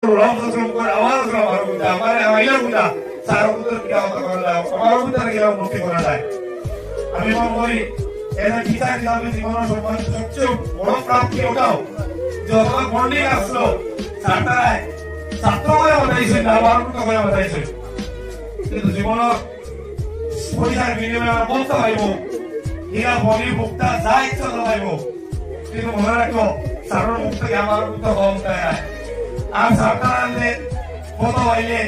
আমি মনে করি এটা টিচার হিসাবে জীবনের সবচেয়ে বড় প্রাপ্তি ওটাও যে অথবা বন্ডিং আসলো ছাত্রায় ছাত্র হয়ে বাতাইছে না বারুটা হয়ে বাতাইছে কিন্তু জীবনের পরিচার বিনিময়ে আমরা বলতে পারব এরা বলি মুক্তা যা ইচ্ছা পাইব কিন্তু মনে রাখো সাধারণ মুক্তাকে আমার মুক্ত কম দেয় আর ছাত্রালে কত হইলে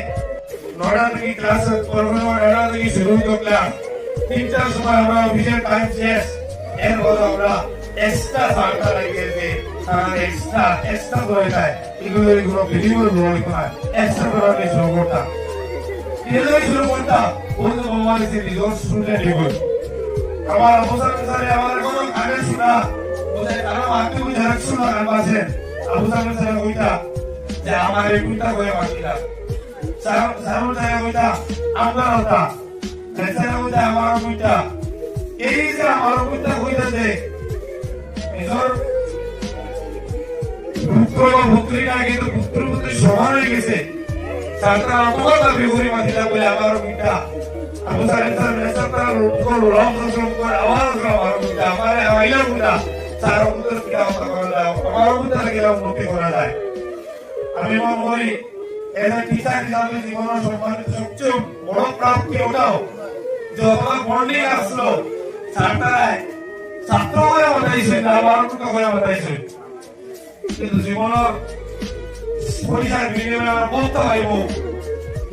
9টা থেকে ক্লাস করবো 9টা থেকে শুরু করলাম 3টার সময় আমরা অফিসের টাইম শেষ এরপর আমরা এক্সট্রা ছাত্র লাগিয়েছে তারা এক্সট্রা করে দেয় এগুলো বিনিময় গ্রহণ করা এক্সট্রা করে শুরু করতাম শুরু করতাম বন্ধু মোবাইল নিজের স্টুডেন্ট এগুলো আমার অবসর অনুসারে আমার কোনো গানের শোনা বুঝে আমার মাকে বুঝে শোনা গান বাজে অবসর অনুসারে কইতা যে আমার এই কুইটা হয়ে বাকিটা সারু জায়গা কইতা আমরা হতা নেসারা কইতা আমার কুইটা এই যে আমার কুইটা কইতা যে নিজর পুত্র বা পুত্রীরা কিন্তু পুত্র সমান হয়ে গেছে ছাত্রা আমার দাবি করি মাতিলা বলে আমার কুইটা অবসর অনুসারে নেসারা রূপকর রং সংকর আওয়াজ আমার কুইটা আমার আইলা কুইটা সারু পুত্র কি আমার কুইটা গেলা উন্নতি করা যায় আমি মনে করি এটা টিচার হিসাবে জীবনের সবচেয়ে বড় প্রাপ্তি ওটাও যে অথবা বন্ডিং আসলো ছাত্রায় ছাত্র হয়ে বাতাইছে না বারুটা হয়ে বাতাইছে কিন্তু জীবনের পরিচার বিনিময়ে আমরা বলতে পারব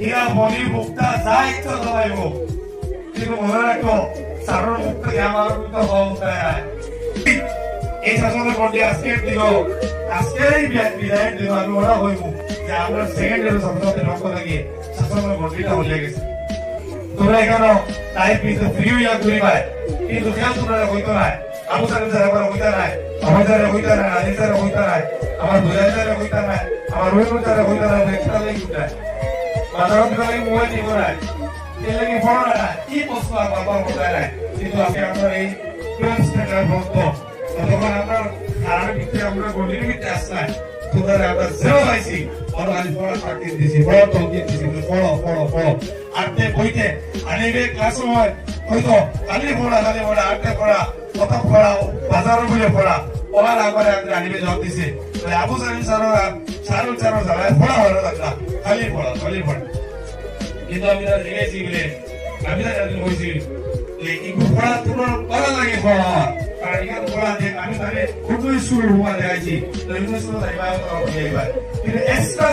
এরা বলি মুক্তা যা ইচ্ছা পাইব কিন্তু মনে রাখো সাধারণ মুক্তাকে আমার মুক্ত হওয়া দেয় এই শাসনের বন্ডি আজকের দিল আজকেরই বিদায়ের দিন আমি ওরা হইব যে আমরা সেকেন্ড ইয়ারের ছাত্রদের লক্ষ্য লাগিয়ে শাসনের বন্ডিটা হয়ে গেছে তোমরা এখানে টাইপ কিন্তু ফ্রি হইয়া ঘুরি পায় কিন্তু কেউ তোমরা হইতো না আবু সাহেব যারা হইতা নাই আমার যারা হইতা নাই আদিল যারা হইতা নাই আমার দুজাই যারা হইতা নাই আমার রহিম যারা হইতা নাই একটা লাগি উঠায় বাজারত লাগি মোবাইল দিব নাই এই লাগি ফোন না কি প্রশ্ন বাবা হইতা নাই কিন্তু আপনি আপনার এই প্রেস সেন্টার বন্ধ তখন আপনার কারণ ভিতরে আমরা গন্ডির ভিতরে আসলাম তোমরা আমরা জেরো পাইছি বড় আজ বড় প্র্যাকটিস দিছি বড় তৌকিদ দিছি পড়ো আটে বইতে আনিবে ক্লাস হয় হয়তো খালি পড়া আটে পড়া কত পড়া বাজারে বলে পড়া ওরা আবার আমরা আনিবে জব দিছে তাই আবু সালিম সারুল যারা পড়া হলো লাগলা খালি পড়া কিন্তু আমি তার লিখেছি বলে আমি তার কইছি এইগুলো পড়া তোমার পড়া লাগে পড়া আর এখানে পড়া যে আমি তাহলে খুব স্কুল হুয়া দেখাইছি তো ইউনিভার্সিটি যাইবা কিন্তু এক্সট্রা